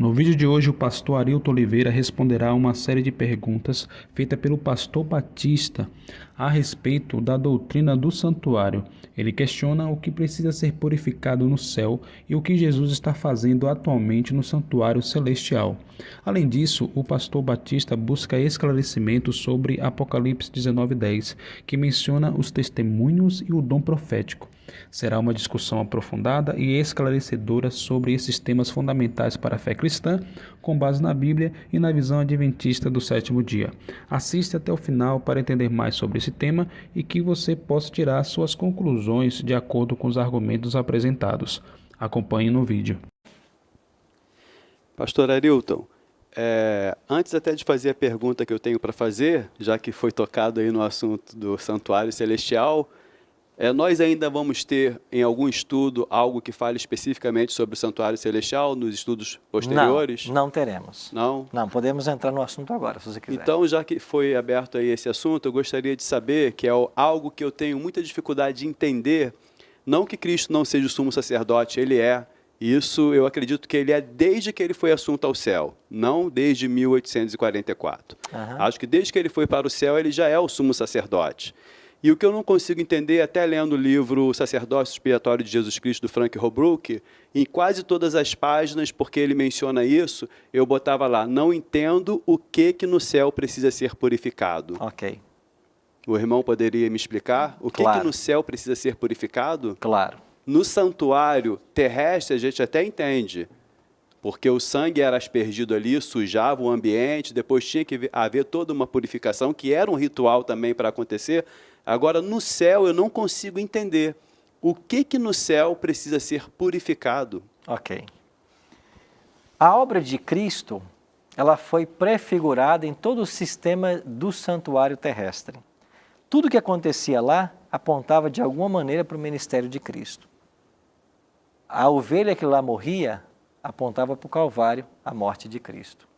No vídeo de hoje, o pastor Arilton Oliveira responderá a uma série de perguntas feitas pelo pastor Batista a respeito da doutrina do santuário. Ele questiona o que precisa ser purificado no céu e o que Jesus está fazendo atualmente no santuário celestial. Além disso, o pastor Batista busca esclarecimento sobre Apocalipse 19:10, que menciona os testemunhos e o dom profético. Será uma discussão aprofundada e esclarecedora sobre esses temas fundamentais para a fé cristã, com base na Bíblia e na visão adventista do sétimo dia. Assiste até o final para entender mais sobre esse tema e que você possa tirar suas conclusões de acordo com os argumentos apresentados. Acompanhe no vídeo. Pastor Arilton, antes até de fazer a pergunta que eu tenho para fazer, já que foi tocado aí no assunto do santuário celestial, nós ainda vamos ter em algum estudo algo que fale especificamente sobre o santuário celestial nos estudos posteriores? Não teremos. Não? Não, podemos entrar no assunto agora, se você quiser. Então, já que foi aberto aí esse assunto, eu gostaria de saber, que é algo que eu tenho muita dificuldade de entender, não que Cristo não seja o sumo sacerdote, ele é. Isso eu acredito que ele é desde que ele foi assunto ao céu, não desde 1844. Acho que desde que ele foi para o céu, ele já é o sumo sacerdote. E o que eu não consigo entender, até lendo o livro Sacerdócio Expiatório de Jesus Cristo, do Frank Holbrook, em quase todas as páginas, porque ele menciona isso, eu botava lá, não entendo o que no céu precisa ser purificado. Ok. O irmão poderia me explicar? O que no céu precisa ser purificado? Claro. No santuário terrestre, a gente até entende, porque o sangue era aspergido ali, sujava o ambiente, depois tinha que haver toda uma purificação, que era um ritual também para acontecer. Agora, no céu, eu não consigo entender o que no céu precisa ser purificado. Ok. A obra de Cristo, ela foi prefigurada em todo o sistema do santuário terrestre. Tudo que acontecia lá apontava de alguma maneira para o ministério de Cristo. A ovelha que lá morria apontava para o Calvário, a morte de Cristo.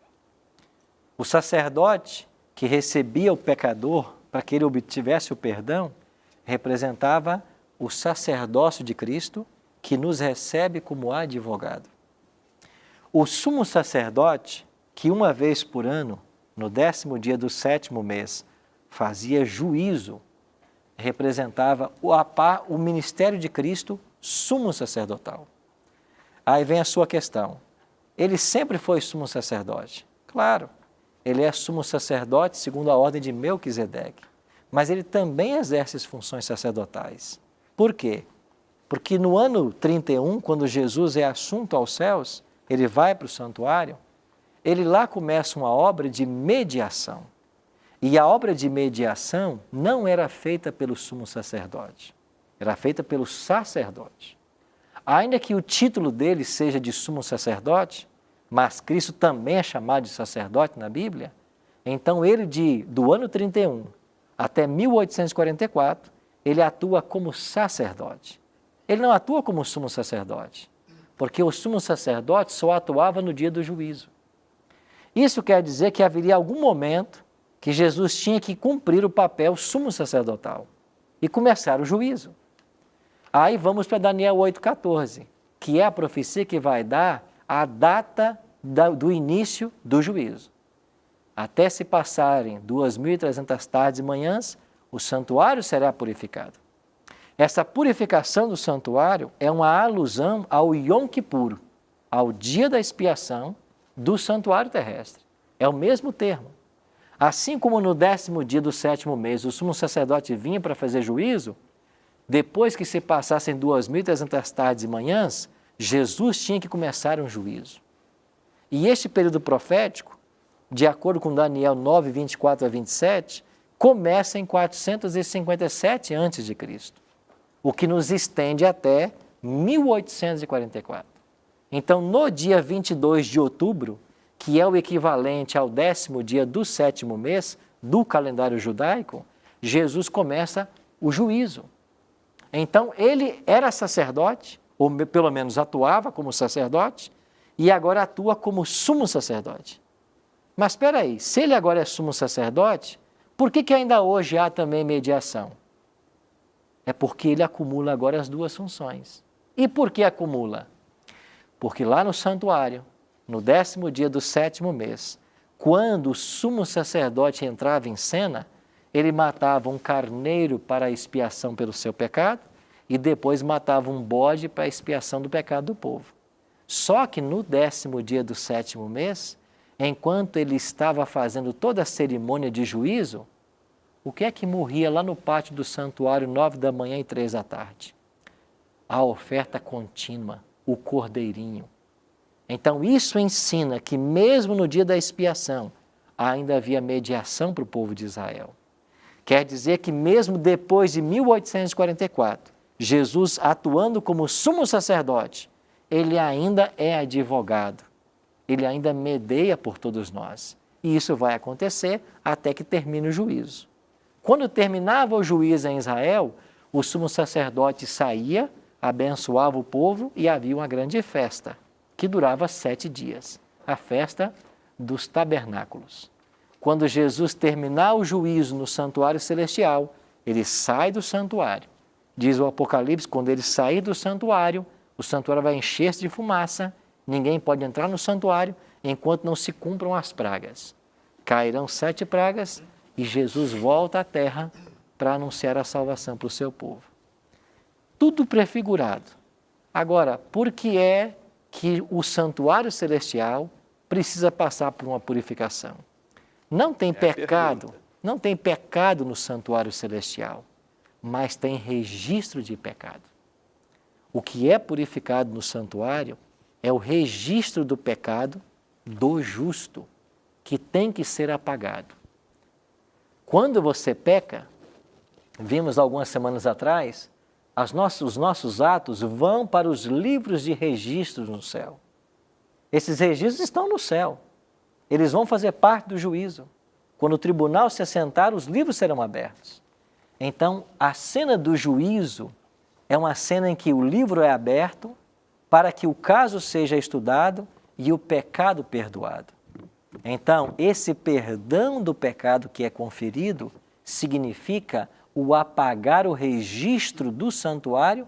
O sacerdote que recebia o pecador para que ele obtivesse o perdão, representava o sacerdócio de Cristo, que nos recebe como advogado. O sumo sacerdote, que uma vez por ano, no 10º dia do 7º mês, fazia juízo, representava o ministério de Cristo, sumo sacerdotal. Aí vem a sua questão. Ele sempre foi sumo sacerdote? Claro. Ele é sumo sacerdote segundo a ordem de Melquisedeque, mas ele também exerce as funções sacerdotais. Por quê? Porque no ano 31, quando Jesus é assunto aos céus, ele vai para o santuário, ele lá começa uma obra de mediação. E a obra de mediação não era feita pelo sumo sacerdote, era feita pelo sacerdote. Ainda que o título dele seja de sumo sacerdote, mas Cristo também é chamado de sacerdote na Bíblia, então ele do ano 31 até 1844, ele atua como sacerdote. Ele não atua como sumo sacerdote, porque o sumo sacerdote só atuava no dia do juízo. Isso quer dizer que haveria algum momento que Jesus tinha que cumprir o papel sumo sacerdotal e começar o juízo. Aí vamos para Daniel 8,14, que é a profecia que vai dar a data do início do juízo. Até se passarem 2.300 tardes e manhãs, o santuário será purificado. Essa purificação do santuário é uma alusão ao Yom Kippur, ao dia da expiação do santuário terrestre. É o mesmo termo. Assim como no 10º dia do 7º mês o sumo sacerdote vinha para fazer juízo, depois que se passassem 2.300 tardes e manhãs, Jesus tinha que começar um juízo. E este período profético, de acordo com Daniel 9, 24 a 27, começa em 457 a.C., o que nos estende até 1844. Então, no dia 22 de outubro, que é o equivalente ao 10º dia do 7º mês do calendário judaico, Jesus começa o juízo. Então, ele era sacerdote, ou pelo menos atuava como sacerdote, e agora atua como sumo sacerdote. Mas espera aí, se ele agora é sumo sacerdote, por que ainda hoje há também mediação? É porque ele acumula agora as duas funções. E por que acumula? Porque lá no santuário, no 10º dia do 7º mês, quando o sumo sacerdote entrava em cena, ele matava um carneiro para a expiação pelo seu pecado e depois matava um bode para a expiação do pecado do povo. Só que no 10º dia do 7º mês, enquanto ele estava fazendo toda a cerimônia de juízo, o que é que morria lá no pátio do santuário 9 da manhã e 3 da tarde? A oferta contínua, o cordeirinho. Então isso ensina que mesmo no dia da expiação, ainda havia mediação para o povo de Israel. Quer dizer que mesmo depois de 1844, Jesus atuando como sumo sacerdote, ele ainda é advogado, ele ainda medeia por todos nós. E isso vai acontecer até que termine o juízo. Quando terminava o juízo em Israel, o sumo sacerdote saía, abençoava o povo e havia uma grande festa, que durava 7 dias, a festa dos tabernáculos. Quando Jesus terminar o juízo no santuário celestial, ele sai do santuário. Diz o Apocalipse, quando ele sair do santuário, o santuário vai encher-se de fumaça, ninguém pode entrar no santuário enquanto não se cumpram as pragas. Cairão 7 pragas e Jesus volta à terra para anunciar a salvação para o seu povo. Tudo prefigurado. Agora, por que é que o santuário celestial precisa passar por uma purificação? Não tem pecado, não tem pecado no santuário celestial, mas tem registro de pecado. O que é purificado no santuário é o registro do pecado do justo, que tem que ser apagado. Quando você peca, vimos algumas semanas atrás, os nossos atos vão para os livros de registros no céu. Esses registros estão no céu. Eles vão fazer parte do juízo. Quando o tribunal se assentar, os livros serão abertos. Então, a cena do juízo é uma cena em que o livro é aberto para que o caso seja estudado e o pecado perdoado. Então, esse perdão do pecado que é conferido significa o apagar o registro do santuário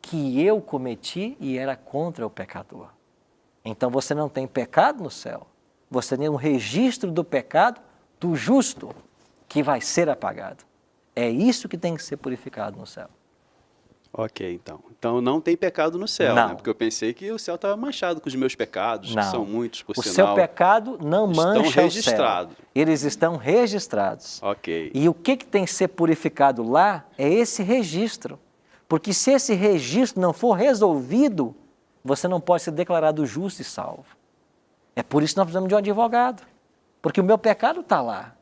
que eu cometi e era contra o pecador. Então, você não tem pecado no céu, você tem um registro do pecado do justo que vai ser apagado. É isso que tem que ser purificado no céu. Ok, então. Então não tem pecado no céu, Não. né? Porque eu pensei que o céu estava manchado com os meus pecados, Não. que são muitos, por O sinal. seu pecado não mancha o céu. registrados. Eles estão registrados. Ok. E o que tem que ser purificado lá é esse registro. Porque se esse registro não for resolvido, você não pode ser declarado justo e salvo. É por isso que nós precisamos de um advogado. Porque o meu pecado está lá.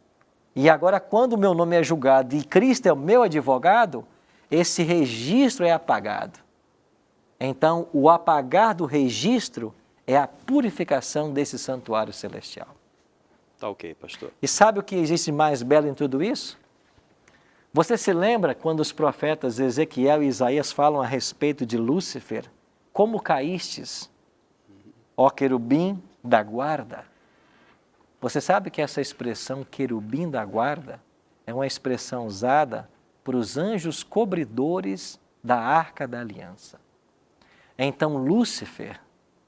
E agora, quando o meu nome é julgado e Cristo é o meu advogado, esse registro é apagado. Então, o apagar do registro é a purificação desse santuário celestial. Tá ok, pastor. E sabe o que existe mais belo em tudo isso? Você se lembra quando os profetas Ezequiel e Isaías falam a respeito de Lúcifer? Como caístes, ó querubim da guarda? Você sabe que essa expressão querubim da guarda é uma expressão usada para os anjos cobridores da Arca da Aliança. Então, Lúcifer,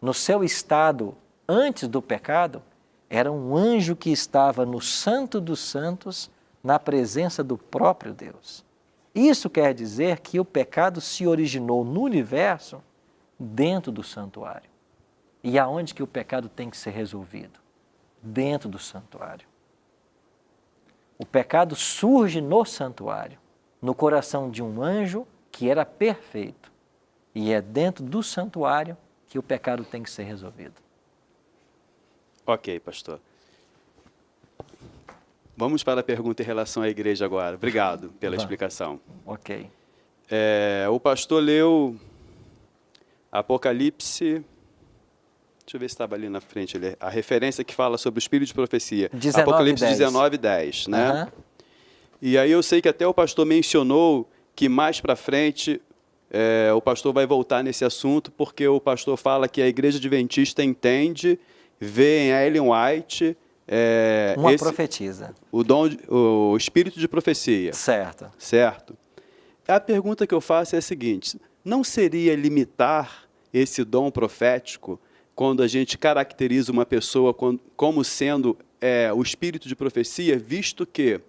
no seu estado antes do pecado, era um anjo que estava no Santo dos Santos, na presença do próprio Deus. Isso quer dizer que o pecado se originou no universo dentro do santuário. E aonde que o pecado tem que ser resolvido? Dentro do santuário. O pecado surge no santuário, no coração de um anjo que era perfeito. E é dentro do santuário que o pecado tem que ser resolvido. Ok, pastor. Vamos para a pergunta em relação à igreja agora. Obrigado pela explicação. Ok. O pastor leu Apocalipse. Deixa eu ver se estava ali na frente. A referência que fala sobre o espírito de profecia. 19, Apocalipse 10. 19:10, né? Uhum. E aí eu sei que até o pastor mencionou que mais para frente o pastor vai voltar nesse assunto, porque o pastor fala que a igreja adventista entende, vê em Ellen White Uma profetisa. o espírito de profecia. Certo. Certo? A pergunta que eu faço é a seguinte: não seria limitar esse dom profético quando a gente caracteriza uma pessoa como sendo o espírito de profecia, visto que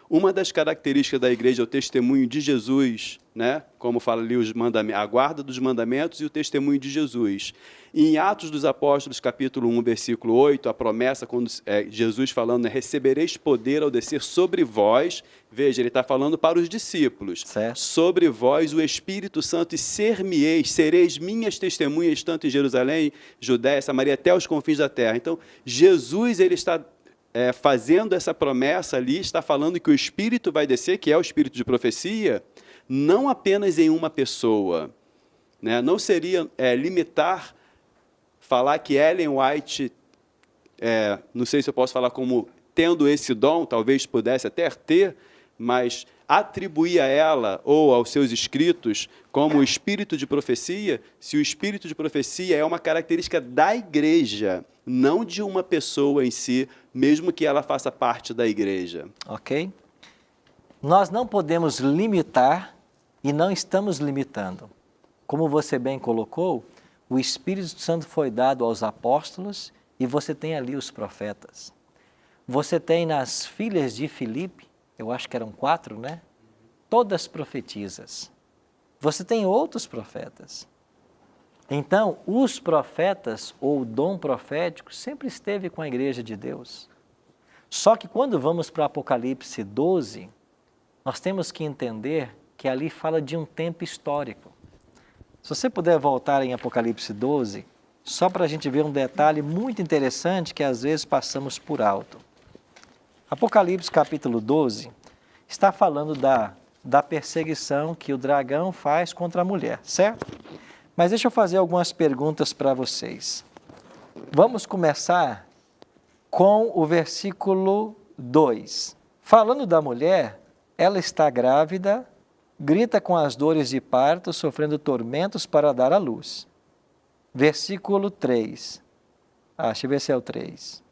uma das características da igreja é o testemunho de Jesus, né? Como fala ali os mandamentos, a guarda dos mandamentos e o testemunho de Jesus. E em Atos dos Apóstolos, capítulo 1, versículo 8, a promessa, quando Jesus falando, recebereis poder ao descer sobre vós, veja, ele está falando para os discípulos, certo. Sobre vós o Espírito Santo e ser-me-eis, sereis minhas testemunhas, tanto em Jerusalém, Judéia, Samaria, até os confins da terra. Então, Jesus, ele está fazendo essa promessa ali, está falando que o Espírito vai descer, que é o Espírito de profecia, não apenas em uma pessoa, né? Não seria limitar, falar que Ellen White, não sei se eu posso falar como tendo esse dom, talvez pudesse até ter, mas atribuir a ela ou aos seus escritos como o espírito de profecia, se o espírito de profecia é uma característica da igreja, não de uma pessoa em si, mesmo que ela faça parte da igreja. Ok? Nós não podemos limitar e não estamos limitando. Como você bem colocou, o Espírito Santo foi dado aos apóstolos e você tem ali os profetas. Você tem nas filhas de Filipe, eu acho que eram 4, né? Todas profetisas. Você tem outros profetas. Então, os profetas ou o dom profético sempre esteve com a igreja de Deus. Só que quando vamos para Apocalipse 12, nós temos que entender que ali fala de um tempo histórico. Se você puder voltar em Apocalipse 12, só para a gente ver um detalhe muito interessante que às vezes passamos por alto. Apocalipse capítulo 12 está falando da perseguição que o dragão faz contra a mulher, certo? Mas deixa eu fazer algumas perguntas para vocês. Vamos começar com o versículo 2. Falando da mulher, ela está grávida, grita com as dores de parto, sofrendo tormentos para dar à luz. Versículo 3. Deixa eu ver se é o 3.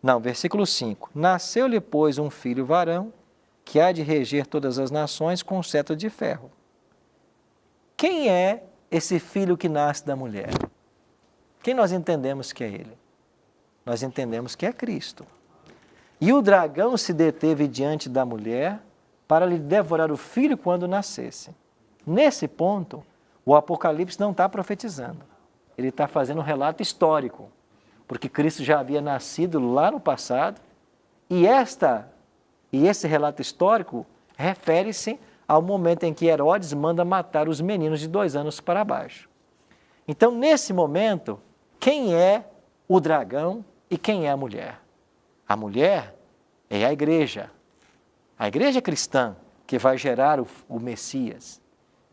Não, versículo 5. Nasceu-lhe, pois, um filho varão, que há de reger todas as nações com cetro de ferro. Quem é esse filho que nasce da mulher? Quem nós entendemos que é ele? Nós entendemos que é Cristo. E o dragão se deteve diante da mulher para lhe devorar o filho quando nascesse. Nesse ponto, o Apocalipse não está profetizando. Ele está fazendo um relato histórico, porque Cristo já havia nascido lá no passado, e esse relato histórico refere-se ao momento em que Herodes manda matar os meninos de 2 anos para baixo. Então, nesse momento, quem é o dragão e quem é a mulher? A mulher é a igreja cristã, que vai gerar o Messias.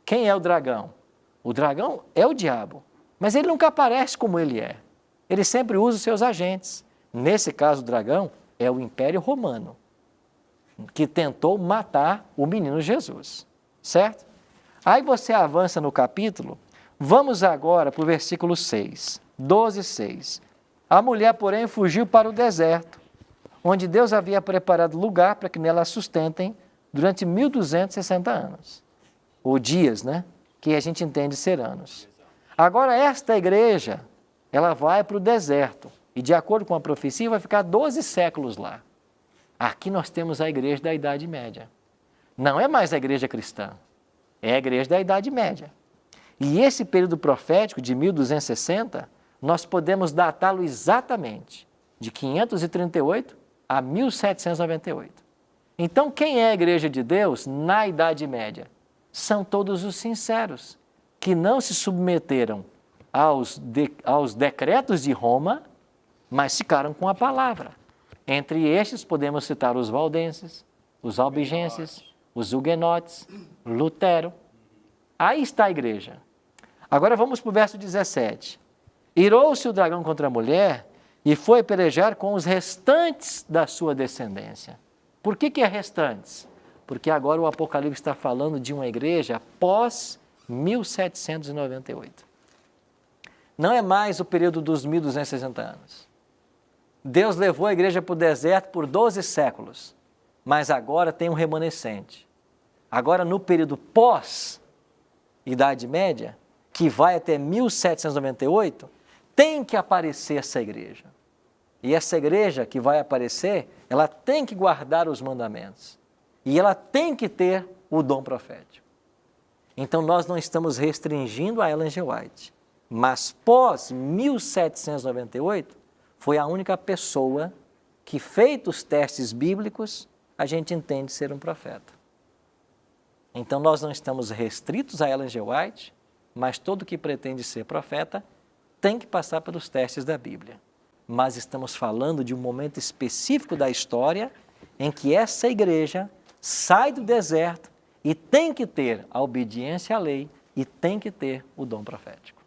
Quem é o dragão? O dragão é o diabo, mas ele nunca aparece como ele é. Ele sempre usa os seus agentes. Nesse caso, o dragão é o Império Romano, que tentou matar o menino Jesus, certo? Aí você avança no capítulo, vamos agora para o versículo 6, 12:6. A mulher, porém, fugiu para o deserto, onde Deus havia preparado lugar para que nela a sustentem durante 1260 anos. Ou dias, né? Que a gente entende ser anos. Agora, esta igreja, ela vai para o deserto, e de acordo com a profecia, vai ficar 12 séculos lá. Aqui nós temos a igreja da Idade Média. Não é mais a igreja cristã, é a igreja da Idade Média. E esse período profético de 1260, nós podemos datá-lo exatamente de 538 a 1798. Então, quem é a igreja de Deus na Idade Média? São todos os sinceros, que não se submeteram aos decretos de Roma, mas ficaram com a palavra. Entre estes, podemos citar os valdenses, os albigenses, os huguenotes, Lutero. Aí está a igreja. Agora vamos para o verso 17. Irou-se o dragão contra a mulher e foi pelejar com os restantes da sua descendência. Por que é restantes? Porque agora o Apocalipse está falando de uma igreja pós 1798. Não é mais o período dos 1260 anos. Deus levou a igreja para o deserto por 12 séculos, mas agora tem um remanescente. Agora, no período pós-Idade Média, que vai até 1798, tem que aparecer essa igreja. E essa igreja que vai aparecer, ela tem que guardar os mandamentos. E ela tem que ter o dom profético. Então nós não estamos restringindo a Ellen G. White. Mas pós 1798, foi a única pessoa que, feitos os testes bíblicos, a gente entende ser um profeta. Então nós não estamos restritos a Ellen G. White, mas todo que pretende ser profeta tem que passar pelos testes da Bíblia. Mas estamos falando de um momento específico da história em que essa igreja sai do deserto e tem que ter a obediência à lei e tem que ter o dom profético.